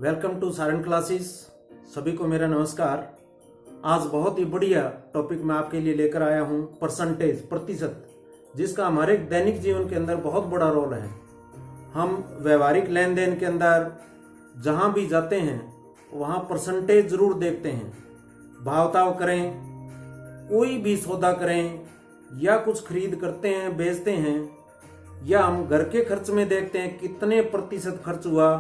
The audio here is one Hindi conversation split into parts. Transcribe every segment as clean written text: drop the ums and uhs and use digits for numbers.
Welcome to Saran classes. सभी को मेरा नमस्कार। आज बहुत ही बढ़िया टॉपिक मैं आपके लिए लेकर आया हूं, परसेंटेज, प्रतिशत, जिसका हमारे दैनिक जीवन के अंदर बहुत बड़ा रोल है। हम व्यवहारिक लेन देन के अंदर जहां भी जाते हैं वहां परसेंटेज जरूर देखते हैं। भाव-ताव करें, कोई भी सौदा करें या कुछ खरीद करते हैं, बेचते हैं, या हम घर के खर्च में देखते हैं कितने प्रतिशत खर्च हुआ,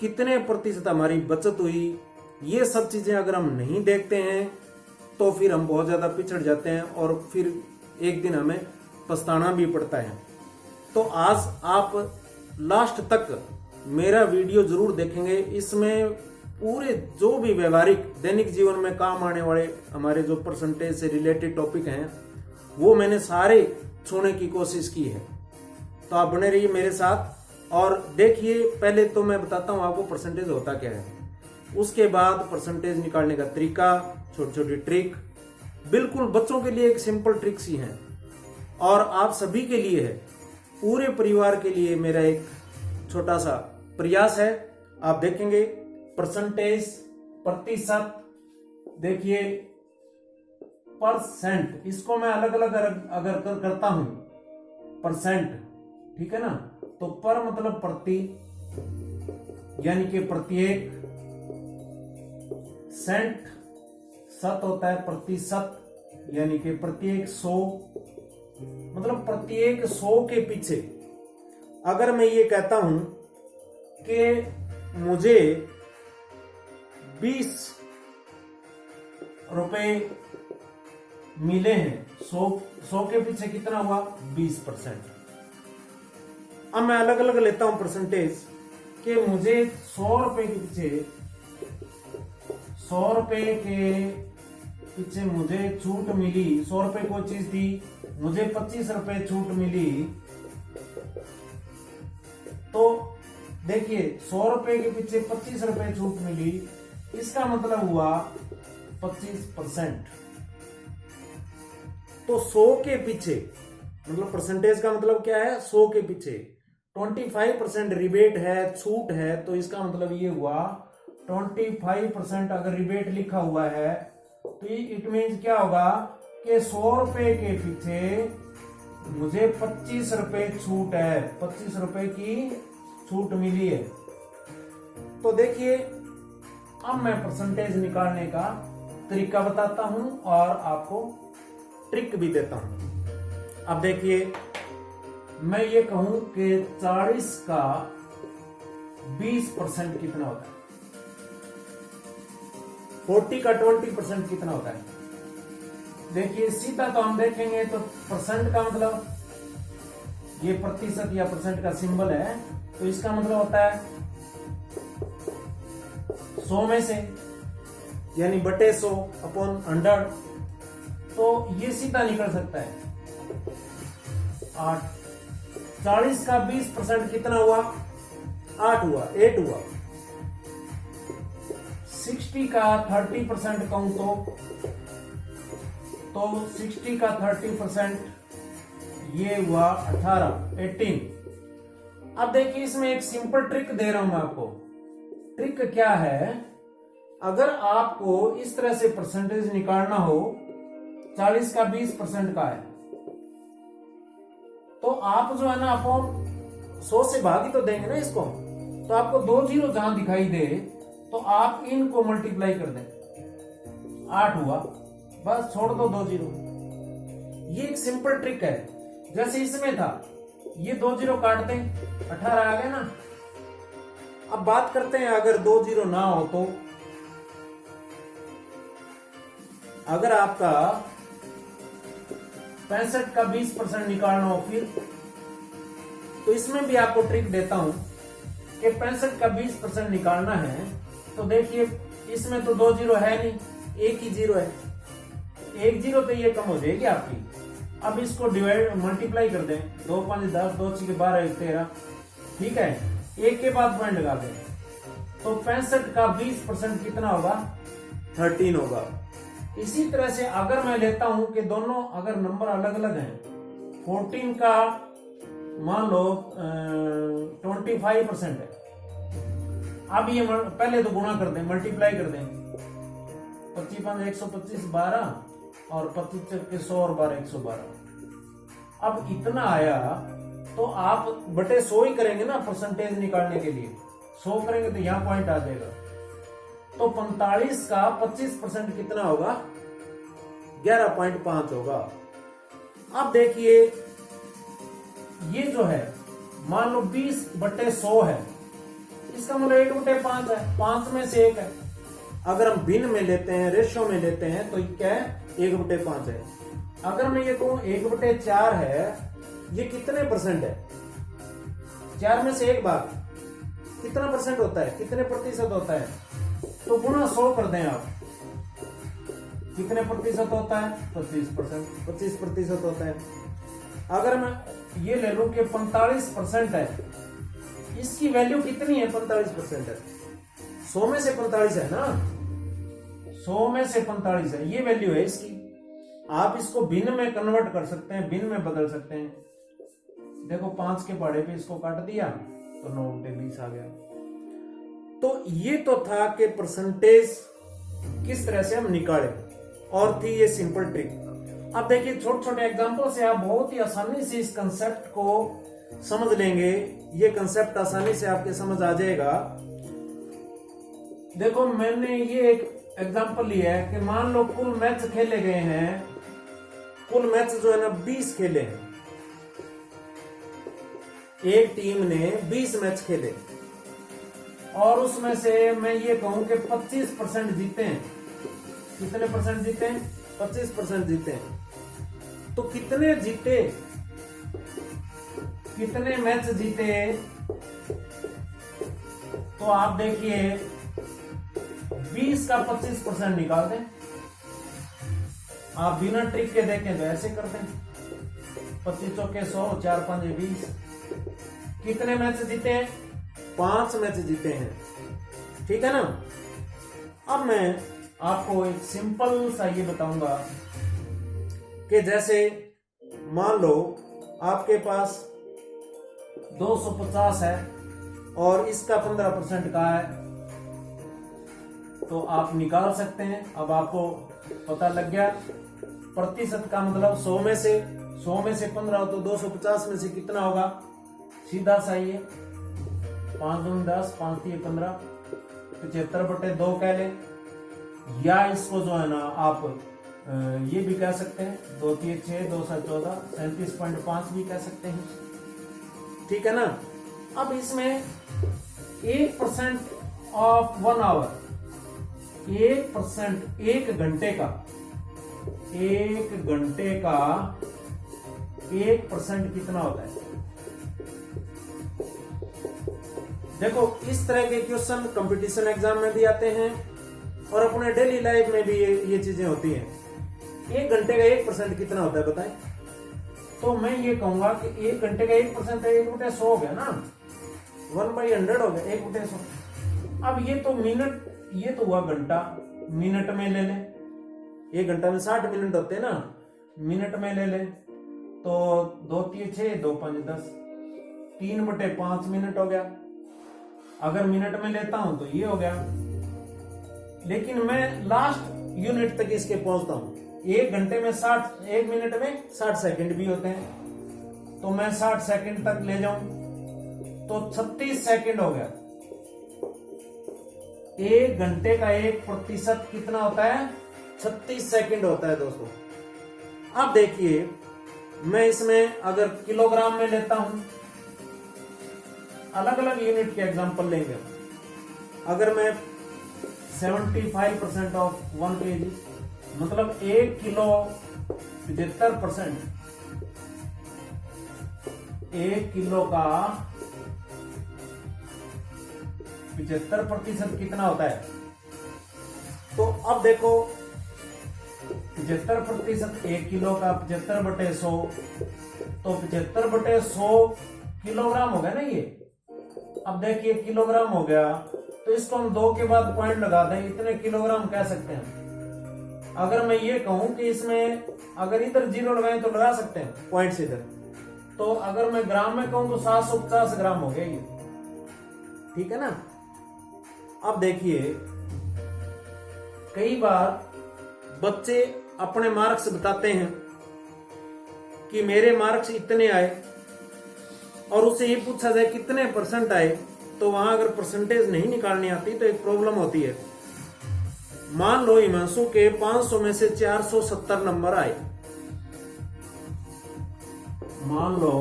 कितने प्रतिशत हमारी बचत हुई। ये सब चीजें अगर हम नहीं देखते हैं तो फिर हम बहुत ज्यादा पिछड़ जाते हैं और फिर एक दिन हमें पछताना भी पड़ता है। तो आज आप लास्ट तक मेरा वीडियो जरूर देखेंगे। इसमें पूरे जो भी व्यवहारिक दैनिक जीवन में काम आने वाले हमारे जो परसेंटेज से रिलेटेड टॉपिक हैं वो मैंने सारे छूने की कोशिश की है। तो आप बने रहिए मेरे साथ और देखिए। पहले तो मैं बताता हूं आपको परसेंटेज होता क्या है, उसके बाद परसेंटेज निकालने का तरीका, छोटी छोटी ट्रिक, बिल्कुल बच्चों के लिए एक सिंपल ट्रिक्स ही है और आप सभी के लिए है, पूरे परिवार के लिए मेरा एक छोटा सा प्रयास है। आप देखेंगे परसेंटेज, प्रतिशत, देखिए परसेंट, इसको मैं अलग अलग अगर करता हूं, परसेंट, ठीक है ना, तो पर मतलब प्रति, यानी कि प्रत्येक, सेंट सत होता है प्रतिशत, यानी कि प्रत्येक 100, मतलब प्रत्येक 100 के पीछे अगर मैं ये कहता हूं कि मुझे 20 रुपए मिले हैं, 100 के पीछे कितना हुआ, 20%। अब मैं अलग अलग लेता हूं परसेंटेज कि मुझे 100 रुपए के पीछे, 100 रुपए के पीछे मुझे छूट मिली, 100 रुपए कोई चीज थी, मुझे 25 रुपए छूट मिली। तो देखिए 100 रुपए के पीछे 25 रुपए छूट मिली, इसका मतलब हुआ 25%। तो 100 के पीछे, मतलब परसेंटेज का मतलब क्या है, 100 के पीछे 25% रिबेट है, छूट है, तो इसका मतलब ये हुआ 25%। अगर रिबेट लिखा हुआ है तो इट मीन्स क्या होगा कि 100 रुपए के पीछे मुझे 25 रुपए छूट है, 25 रुपए की छूट मिली है। तो देखिए अब मैं परसेंटेज निकालने का तरीका बताता हूं और आपको ट्रिक भी देता हूं। अब देखिए, मैं ये कहूं कि 40 का 20% कितना होता है, 40 का 20% कितना होता है। देखिए सीधा तो हम देखेंगे तो परसेंट का मतलब ये प्रतिशत या परसेंट का सिंबल है, तो इसका मतलब होता है 100 में से, यानी बटे 100 अपॉन 100। तो ये सीधा निकल सकता है 8। 40 का 20% कितना हुआ, 8 हुआ, 8 हुआ। 60 का 30% कहूं तो 60 का 30% ये हुआ 18। अब देखिए इसमें एक सिंपल ट्रिक दे रहा हूं मैं आपको। ट्रिक क्या है, अगर आपको इस तरह से परसेंटेज निकालना हो, 40 का 20% का है, तो आप जो है ना अपॉन 100 से भाग ही तो देंगे ना इसको। तो आपको 2 जीरो जहां दिखाई दे तो आप इनको मल्टीप्लाई कर दें, 8 हुआ, बस छोड़ दो 2 जीरो। ये एक सिंपल ट्रिक है। जैसे इसमें था, ये 2 जीरो काट दें, 18 आ गया ना। अब बात करते हैं अगर 2 जीरो ना हो तो, अगर आपका 65 का 20% निकालना हो फिर, तो इसमें भी आपको ट्रिक देता हूं कि 65 का 20% निकालना है। तो देखिए इसमें तो 2 जीरो है नहीं, एक ही जीरो है, 1 जीरो तो ये कम हो जाएगी आपकी। अब इसको डिवाइड, मल्टीप्लाई कर दें, 2 5 10, 2 6 12 13, ठीक है, एक के बाद पॉइंट लगा दें। तो 65 का 20% कितना होगा, 13 होगा। इसी तरह से अगर मैं लेता हूं कि दोनों अगर नंबर अलग अलग हैं, 14 का मान लो 25% है, अब ये पहले तो गुणा कर दें, मल्टीप्लाई कर दें। 25 5 125 12 और 25 चौके 100 और 12 112। अब इतना आया तो आप बटे 100 ही करेंगे ना परसेंटेज निकालने के लिए। 100 करेंगे तो यहां पॉइंट आ जाएगा। तो 45 का 25% कितना होगा? 11.5 होगा। अब देखिए ये जो है मान लो 20/100 है, इसका मतलब 1/5 है, 5 में से 1 है। अगर हम भिन्न में लेते हैं, रेशो में लेते हैं, तो क्या है? 1/5 है। अगर मैं ये कहूं 1/4 है, ये कितने परसेंट है? 4 में से 1 भाग कितना परसेंट होता है, कितने प्रतिशत होता है? तो गुणा 100 कर दें आप। कितने प्रतिशत होता है? 25%। 25% होता है। अगर मैं ये ले लूं कि 45% है, इसकी वैल्यू कितनी है? 45% है। 100 में से 45 है ना, 100 में से 45 है, ये वैल्यू है इसकी। आप इसको भिन्न में कन्वर्ट कर सकते हैं, भिन्न में बदल सकते हैं। देखो 5 के पहाड़े पे इसको काट दिया तो 9/20 आ गया। तो ये तो था कि परसेंटेज किस तरह से हम निकालें, और थी ये सिंपल ट्रिक। अब देखिए छोटे छोटे एग्जांपल से आप बहुत ही आसानी से इस कंसेप्ट को समझ लेंगे। ये कंसेप्ट आसानी से आपके समझ आ जाएगा। देखो मैंने ये एक एग्जांपल लिया है कि मान लो कुल मैच खेले गए हैं, कुल मैच जो है ना 20 खेले हैं। एक टीम ने 20 मैच खेले और उसमें से मैं ये कहूं कि 25% जीते हैं। कितने परसेंट जीते हैं? 25% जीते हैं। तो कितने जीते, कितने मैच जीते? तो आप देखिए 20 का 25% निकाल दें। आप बिना ट्रिक के देखें तो ऐसे करते हैं। 25 चौके 100, 4 5 20। कितने मैच जीते हैं? 5 मैच जीते हैं। ठीक है ना। अब मैं आपको एक सिंपल सा ये बताऊंगा कि जैसे मान लो आपके पास 250 है और इसका 15% का है, तो आप निकाल सकते हैं। अब आपको पता लग गया प्रतिशत का मतलब 100 में से 15 हो तो 250 में से कितना होगा? सीधा सा ही है 5 दूनी 10, 5 3 15, 75/2 कह लें। या इसको जो है ना आप ये भी कह सकते हैं 2 3 6, 2 7 14, 37.5 भी कह सकते हैं। ठीक है ना। अब इसमें 1% ऑफ 1 आवर, 1% 1 घंटे का 1% कितना होता है? देखो इस तरह के क्वेश्चन कंपटीशन एग्जाम में भी आते हैं और अपने डेली लाइफ में भी ये चीजें होती हैं। 1 घंटे का 1% कितना होता है बताएं? तो मैं ये कहूंगा कि 1 घंटे का 1% है 1/100 हो गया ना, 1/100 हो गया 1/100। अब ये तो मिनट, ये तो हुआ घंटा, मिनट में ले लें। 1 घंटा में 60 मिनट होते हैं ना, मिनट में ले लें तो 2 3 6, 2 5 10, 3/5 मिनट हो गया। अगर मिनट में लेता हूं तो ये हो गया। लेकिन मैं लास्ट यूनिट तक इसके पहुंचता हूं। 1 घंटे में 60, 1 मिनट में 60 सेकंड भी होते हैं, तो मैं 60 सेकंड तक ले जाऊं तो 36 सेकंड हो गया। 1 घंटे का 1% कितना होता है? 36 सेकंड होता है दोस्तों। अब देखिए मैं इसमें अगर किलोग्राम में लेता हूं, अलग अलग यूनिट के एग्जांपल लेंगे। अगर मैं 75% ऑफ 1 kg मतलब 1 किलो 75%, 1 किलो का 75% कितना होता है? तो अब देखो 75%, 1 किलो का 75/100, तो 75/100 किलोग्राम हो गया ना ये। अब देखिए किलोग्राम हो गया तो इसको हम 2 के बाद पॉइंट लगा दें, इतने किलोग्राम कह सकते हैं। अगर मैं ये कहूं कि इसमें अगर इधर 0 लगाएं तो लगा सकते हैं पॉइंट से इधर, तो अगर मैं ग्राम में कहूं तो 750 ग्राम हो गया ये। ठीक है ना। अब देखिए, कई बार बच्चे अपने मार्क्स बताते हैं कि मेरे मार्क्स इतने आए, और उससे ये पूछा जाए कितने परसेंट आए, तो वहां अगर परसेंटेज नहीं निकालनी आती तो एक प्रॉब्लम होती है। मान लो हिमांशु के 500 में से 470 नंबर आए। मान लो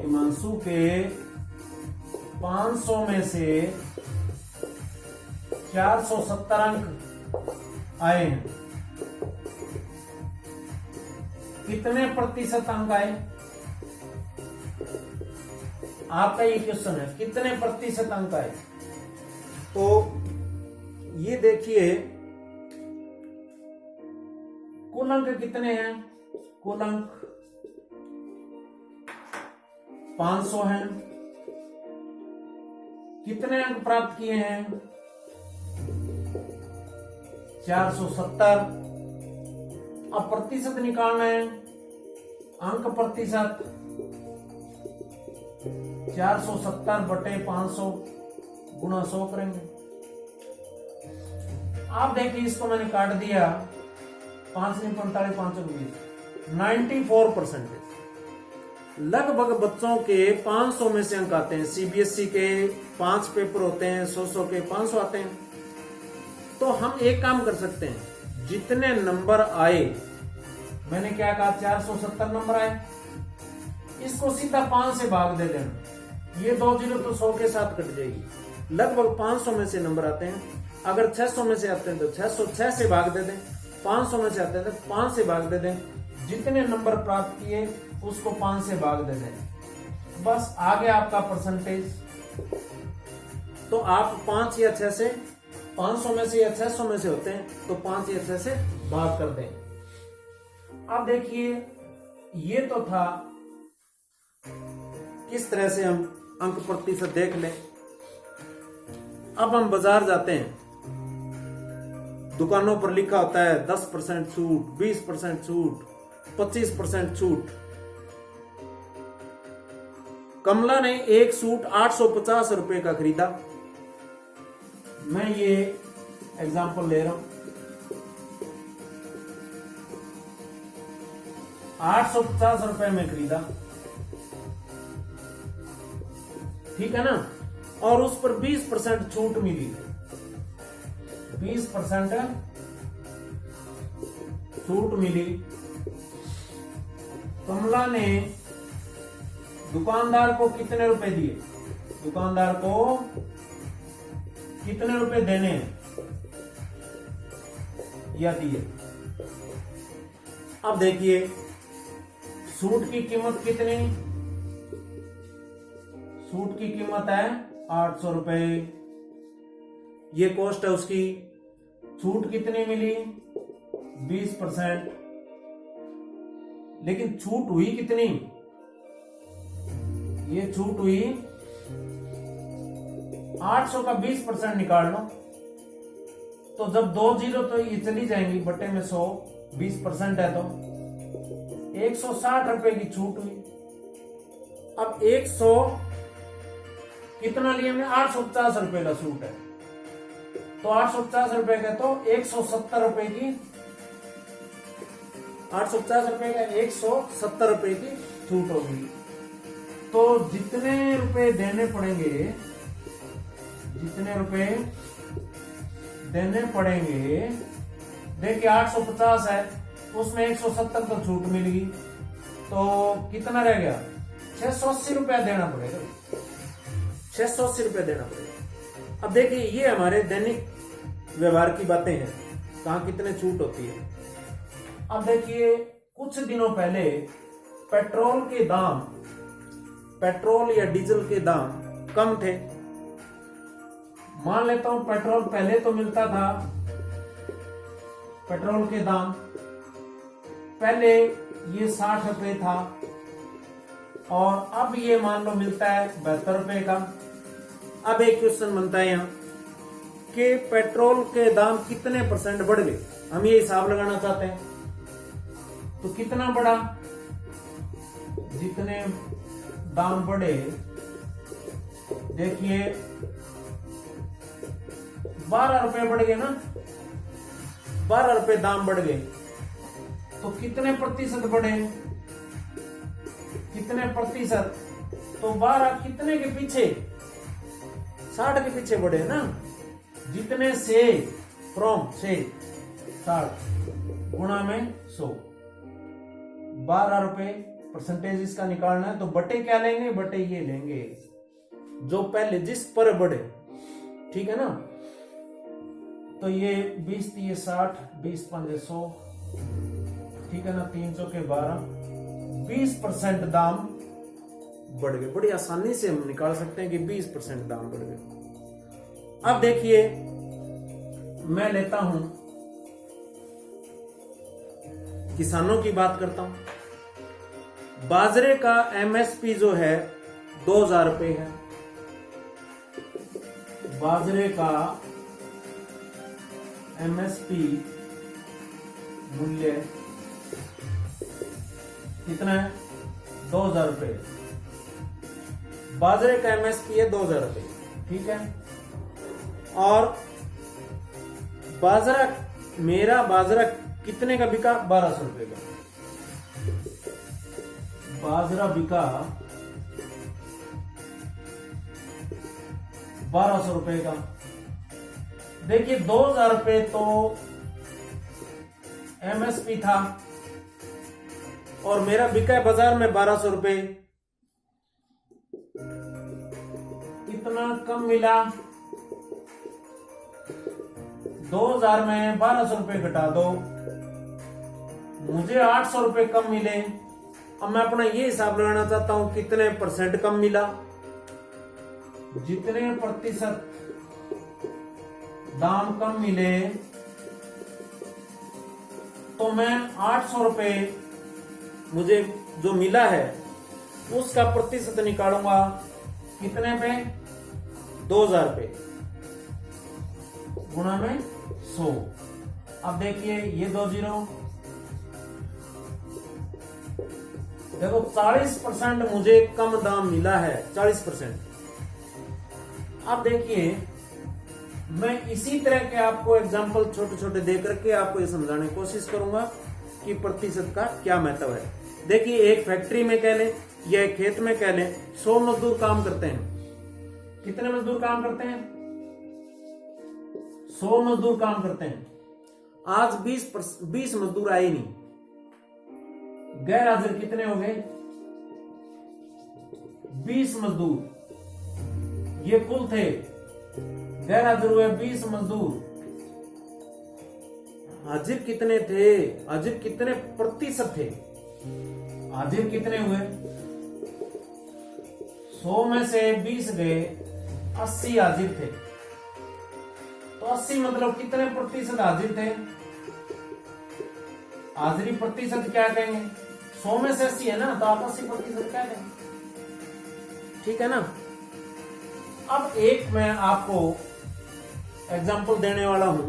हिमांशु के 500 में से 470 अंक आए हैं। कितने प्रतिशत अंक आए? आपका ये क्वेश्चन है, कितने प्रतिशत अंक आए? तो ये देखिए, कुल अंक कितने हैं? कुल अंक 500 हैं। कितने अंक प्राप्त किए हैं? 470। अब प्रतिशत निकालना है, अंक प्रतिशत 470 बटे 500 गुणा 100 करेंगे। आप देखिए, इसको मैंने काट दिया, 5 नहीं 45 5 94%। लगभग बच्चों के 500 में से अंक आते हैं। सीबीएसई के 5 पेपर होते हैं, 100 के 500 आते हैं। तो हम एक काम कर सकते हैं, जितने नंबर आए, मैंने क्या कहा, 470 नंबर आए, इसको सीधा 5 से भाग दे देना। ये 2 जीरो तो 100 के साथ कट जाएगी। लगभग 500 में से नंबर आते हैं। अगर 600 में से आते हैं तो 606 से भाग दे दें। 500 में से आते हैं तो 5 से भाग दे दें। जितने नंबर प्राप्त किए उसको 5 से भाग दे दें। बस आ गया आपका परसेंटेज। तो आप 5 या 6 से, 500 में से या 600 में से होते हैं तो 5 या 6 से भाग कर दें। अब देखिए, ये तो था किस तरह से हम अंक प्रतिशत देख लें। अब हम बाजार जाते हैं, दुकानों पर लिखा होता है 10% छूट, 20% छूट, 25% छूट। कमला ने एक सूट 850 रुपए का खरीदा। मैं ये एग्जांपल ले रहा हूं, 850 रुपए में खरीदा, ठीक है ना। और उस पर 20% छूट मिली, 20% छूट मिली। कमला ने दुकानदार को कितने रुपए दिए? दुकानदार को कितने रुपए देने हैं या दिए? अब देखिए, सूट की कीमत कितनी? सूट की कीमत है 800 रुपए, ये कॉस्ट है उसकी। छूट कितनी मिली? 20%। लेकिन छूट हुई कितनी? ये छूट हुई 800 का 20% निकाल लो, तो जब 2 जीरो तो ये चली जाएंगी, बटे में 100, 20% है तो 160 रुपए की छूट हुई। अब 100 कितना लिए हमने? 850 रुपए का सूट है, तो 850 रुपए का, तो 170 रुपए की, 850 रुपए का 170 रुपए की छूट होगी। तो जितने रुपए देने पड़ेंगे, जितने रुपए देने पड़ेंगे, देखिए 850 है, उसमें 170 तो छूट मिल गई, तो कितना रह गया? 680 रुपया देना पड़ेगा, 680 रुपया देना पड़ेगा। अब देखिए, ये हमारे दैनिक व्यवहार की बातें हैं, कहां कितने छूट होती है। अब देखिए, कुछ दिनों पहले पेट्रोल के दाम, पेट्रोल या डीजल के दाम कम थे। मान लेता हूं पेट्रोल पहले तो मिलता था, पेट्रोल के दाम पहले ये 60 रुपए था, और अब ये मान लो मिलता है 72 रुपए का। अब एक क्वेश्चन बनता है यहाँ कि पेट्रोल के दाम कितने % बढ़ गए, हम ये हिसाब लगाना चाहते हैं। तो कितना बढ़ा? जितने दाम बढ़े देखिए 12 रुपए बढ़ गए ना, 12 रुपए दाम बढ़ गए, तो कितने प्रतिशत बढ़े, कितने प्रतिशत, तो 12 कितने के पीछे, 60 के पीछे बढ़े ना, जितने से, फ्रॉम से 60 गुणा में 100, 12 रुपए परसेंटेज इसका निकालना है, तो बटे क्या लेंगे, बटे ये लेंगे जो पहले जिस पर बढ़े, ठीक है ना। तो ये 20 ये 60, 20 5 100, ठीक है ना, 300 के 12, 20% दाम बढ़ गए। बड़ी आसानी से हम निकाल सकते हैं कि 20% दाम बढ़ गए। अब देखिए मैं लेता हूं, किसानों की बात करता हूं। बाजरे का एमएसपी जो है 2000 रुपए है, बाजरे का एमएसपी मूल्य कितना है, 2000 रुपए। बाजरे का एमएसपी है 2000 रुपए, ठीक है। और बाजरा, मेरा बाजरा कितने का बिका, 1200 रुपए का बाजरा बिका, 1200 रुपए का। देखिए 2000 रुपए तो एमएसपी था और मेरा बिका है बाजार में 1200 रुपए, इतना कम मिला। 2000 में 1200 रुपए घटा दो, मुझे 800 रुपए कम मिले। अब मैं अपना ये हिसाब लगाना चाहता हूं कितने परसेंट कम मिला, जितने प्रतिशत दाम कम मिले, तो मैं 800 रुपए मुझे जो मिला है उसका प्रतिशत निकालूंगा, कितने पे, 2000 पे गुणा में 100। अब देखिए ये 2 जीरो, देखो 40% मुझे कम दाम मिला है, 40%। अब देखिए मैं इसी तरह के आपको एग्जाम्पल छोटे छोटे दे करके आपको ये समझाने की कोशिश करूंगा कि प्रतिशत का क्या महत्व है। देखिए एक फैक्ट्री में कह लें या एक खेत में कह लें, 100 मजदूर काम करते हैं। कितने मजदूर काम करते हैं, 100 मजदूर काम करते हैं। आज 20 मजदूर आए नहीं, गैर हाजिर कितने हो गए, 20 मजदूर। ये कुल थे, गैर हाजिर हुए 20 मजदूर। हाजिर कितने थे, हाजिर कितने प्रतिशत थे, हाजिर कितने हुए, 100 में से 20 गए, 80 हाजिर थे। तो 80 मतलब कितने प्रतिशत हाजिर थे, हाजिरी प्रतिशत क्या कहेंगे, 100 में से 80 है ना, तो आप 80% क्या कहेंगे, ठीक है ना। अब एक मैं आपको एग्जाम्पल देने वाला हूं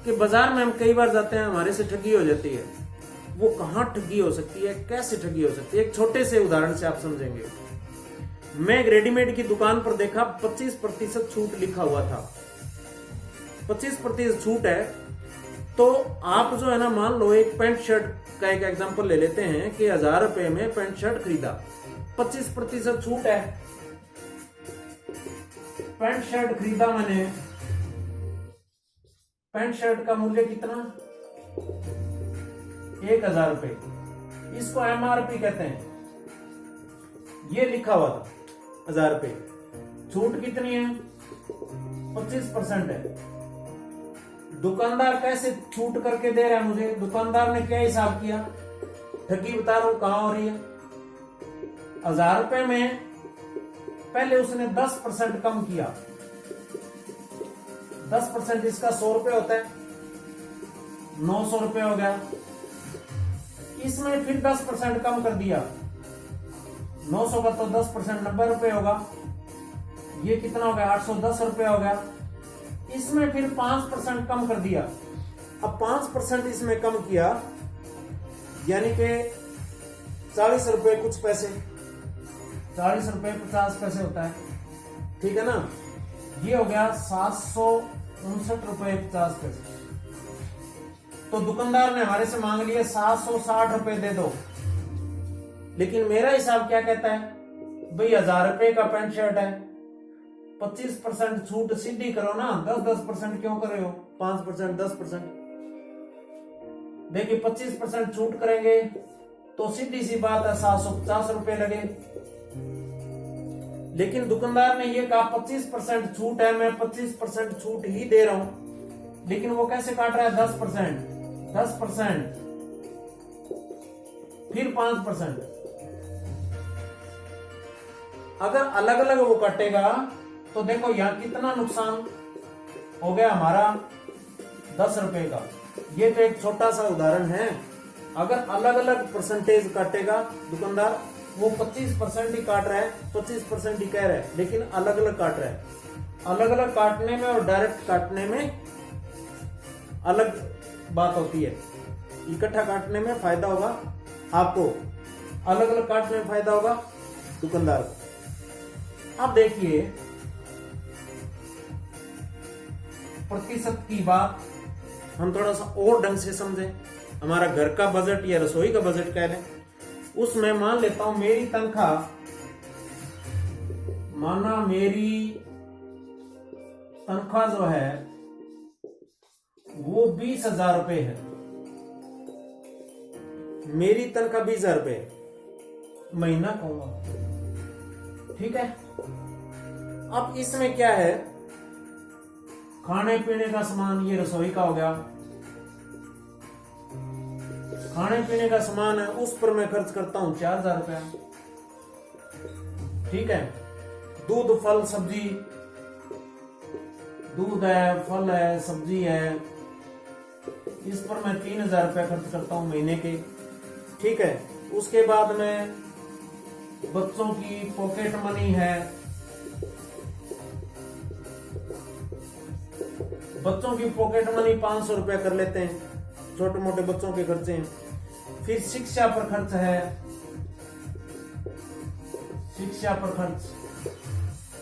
कि बाजार में हम कई बार जाते हैं, हमारे से ठगी हो जाती है। वो कहां ठगी हो सकती है, कैसे ठगी हो सकती है, एक छोटे से उदाहरण से आप समझेंगे। मैं एक रेडीमेड की दुकान पर देखा 25% छूट लिखा हुआ था, 25% छूट है। तो आप जो है ना, मान लो एक पैंट शर्ट का एक एग्जांपल ले लेते हैं कि 1000 रुपए में पैंट शर्ट खरीदा, 25% छूट है। पैंट शर्ट खरीदा मैंने, पैंट शर्ट का मूल्य कितना, 1000 रुपए, इसको एमआरपी कहते हैं। ये लिखा हुआ था 1000 रुपए, छूट कितनी है, 25% है। दुकानदार कैसे छूट करके दे रहा है मुझे, दुकानदार ने क्या हिसाब किया, ठगी बता रहा हूं कहां हो रही है। 1000 रुपए में पहले उसने 10% कम किया, 10% इसका 100 रुपए होता है, 900 रुपए हो गया। इसमें फिर 10% कम कर दिया, 900 का तो 10% 90 रुपए होगा, ये कितना हो गया, 810 रुपए हो गया। इसमें फिर 5% कम कर दिया। अब 5% इसमें कम किया, यानी कि 40 रुपए कुछ पैसे, 40 रुपए 50 पैसे होता है। ठीक है ना। ये हो गया 759.50 रुपए। तो दुकानदार ने हमारे से मांग लिया 760 रुपए दे दो, लेकिन मेरा हिसाब क्या कहता है भाई 1000 रुपए का पैंट शर्ट है, 25% छूट सीधी करो ना, 10% क्यों कर रहे हो, 5% 10%। देखिए 25% छूट करेंगे तो सीधी सी बात है 750 रुपए लगे। लेकिन दुकानदार ने ये कहा 25% छूट है, मैं 25% छूट ही दे रहा हूं, लेकिन वो कैसे काट रहा है 10%, 10%, फिर 5%। अगर अलग अलग वो काटेगा तो देखो यहां कितना नुकसान हो गया हमारा 10 रुपए का। ये तो एक छोटा सा उदाहरण है। अगर अलग अलग परसेंटेज काटेगा दुकानदार, वो 25% ही काट रहा है, 25% ही कह रहा है, लेकिन अलग अलग काट रहा है। अलग अलग काटने में और डायरेक्ट काटने में अलग बात होती है। इकट्ठा काटने में फायदा होगा आपको, अलग अलग काटने में फायदा होगा दुकानदार को। अब देखिए प्रतिशत की बात हम थोड़ा सा और ढंग से समझें। हमारा घर का बजट या रसोई का बजट कह लें, उसमें मान लेता हूं मेरी तनख्वाह, माना मेरी तनख्वाह जो है वो 20,000 रुपए है। मेरी तनख्वाह 20,000 रुपए महीना कहूंगा, ठीक है। अब इसमें क्या है, खाने पीने का सामान, ये रसोई का हो गया, खाने पीने का सामान है, उस पर मैं खर्च करता हूं 4,000 रुपया, ठीक है। दूध फल सब्जी, दूध है, फल है, सब्जी है, इस पर मैं 3,000 रुपया खर्च करता हूं महीने के, ठीक है। उसके बाद में बच्चों की पॉकेट मनी है, बच्चों की पॉकेट मनी 500 रुपया कर लेते हैं, छोटे मोटे बच्चों के खर्चे हैं। फिर शिक्षा पर खर्च है, शिक्षा पर खर्च,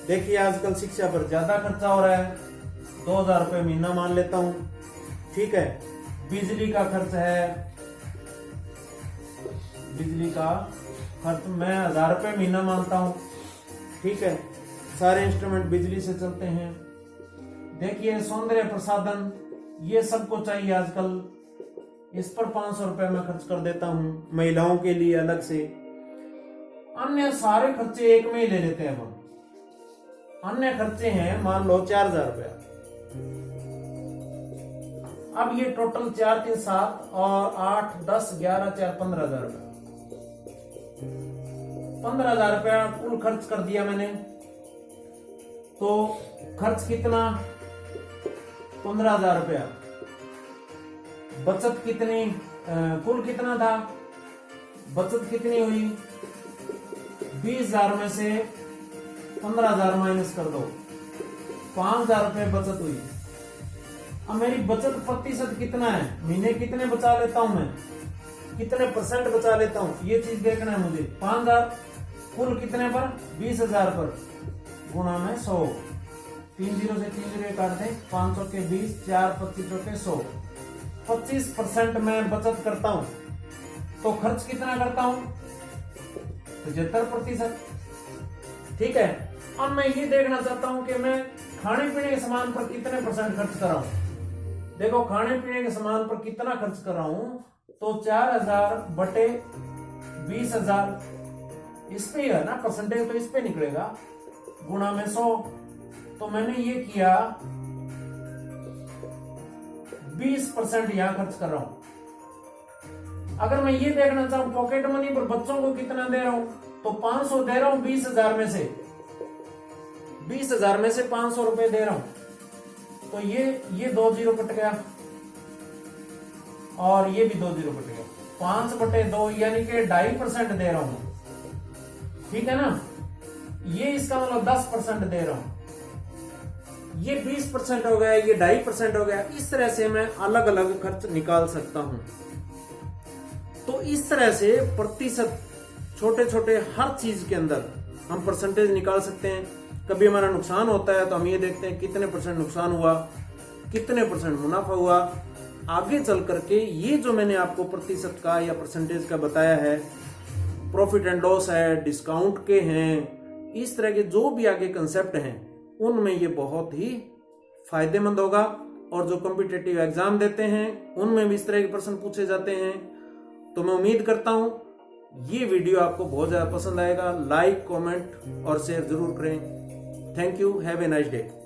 देखिए आजकल शिक्षा पर ज्यादा खर्चा हो रहा है, 2,000 रुपये महीना मान लेता हूं, ठीक है। बिजली का खर्च है, बिजली का खर्च मैं 1,000 रुपये महीना मानता हूं, ठीक है। सारे इंस्ट्रूमेंट बिजली से चलते हैं। देखिए सौंदर्य प्रसाधन, ये सबको चाहिए आजकल, इस पर 500 रुपए मैं खर्च कर देता हूं, महिलाओं के लिए अलग से। अन्य सारे खर्चे एक में ही ले लेते हैं हम। अन्य खर्चे हैं मान लो 4,000 रुपया। अब ये टोटल 4 3 7 और 8 10 11 4 15,000 रुपया, 15,000 रुपया कुल खर्च कर दिया मैंने। तो खर्च कितना, 15,000 रुपया। बचत कितनी, कुल कितना था, बचत कितनी हुई, 20,000 में से 15,000 माइनस कर दो, 5,000 रुपए बचत हुई। अब मेरी बचत प्रतिशत कितना है, महीने कितने बचा लेता हूं मैं, कितने परसेंट बचा लेता हूं, ये चीज देखना है मुझे। 5,000 कुल कितने पर, 20,000 पर, गुणा में 100, 3 0 से 3 0 काट दें, 500 के 20, 4 25 के 100, 25% मैं बचत करता हूं। तो खर्च कितना करता हूं, 75%, ठीक है। अब मैं ये देखना चाहता हूं कि मैं खाने पीने के सामान पर कितने परसेंट खर्च कर रहा हूं। देखो खाने पीने के सामान पर कितना खर्च कर रहा हूं, तो 4,000 बटे 20,000, इस पे है ना, परसेंटेज तो इस पे निकलेगा, गुणा में 100। तो मैंने ये किया 20% यहां खर्च कर रहा हूं। अगर मैं ये देखना चाहूं पॉकेट मनी पर बच्चों को कितना दे रहा हूं, तो 500 दे रहा हूं 20,000 में से, 20,000 में से 500 रुपए दे रहा हूं। तो ये 2 0 कट गया और ये भी 2 0 कट गया, 5 बटे 2 यानी कि 2.5% दे रहा हूं, ठीक है ना। ये इसका मतलब 10% दे रहा हूं, ये 20% हो गया, ये 2.5% हो गया। इस तरह से मैं अलग अलग खर्च निकाल सकता हूं। तो इस तरह से प्रतिशत, छोटे छोटे हर चीज के अंदर हम परसेंटेज निकाल सकते हैं। कभी हमारा नुकसान होता है तो हम ये देखते हैं कितने परसेंट नुकसान हुआ, कितने परसेंट मुनाफा हुआ। आगे चल करके ये जो मैंने आपको प्रतिशत का या परसेंटेज का बताया है, प्रॉफिट एंड लॉस है, डिस्काउंट के हैं, इस तरह के जो भी आगे कंसेप्ट हैं उनमें ये बहुत ही फायदेमंद होगा। और जो कॉम्पिटिटिव एग्जाम देते हैं उनमें भी इस तरह के प्रश्न पूछे जाते हैं। तो मैं उम्मीद करता हूं ये वीडियो आपको बहुत ज्यादा पसंद आएगा। लाइक, कमेंट और शेयर जरूर करें। Thank you, have a nice day.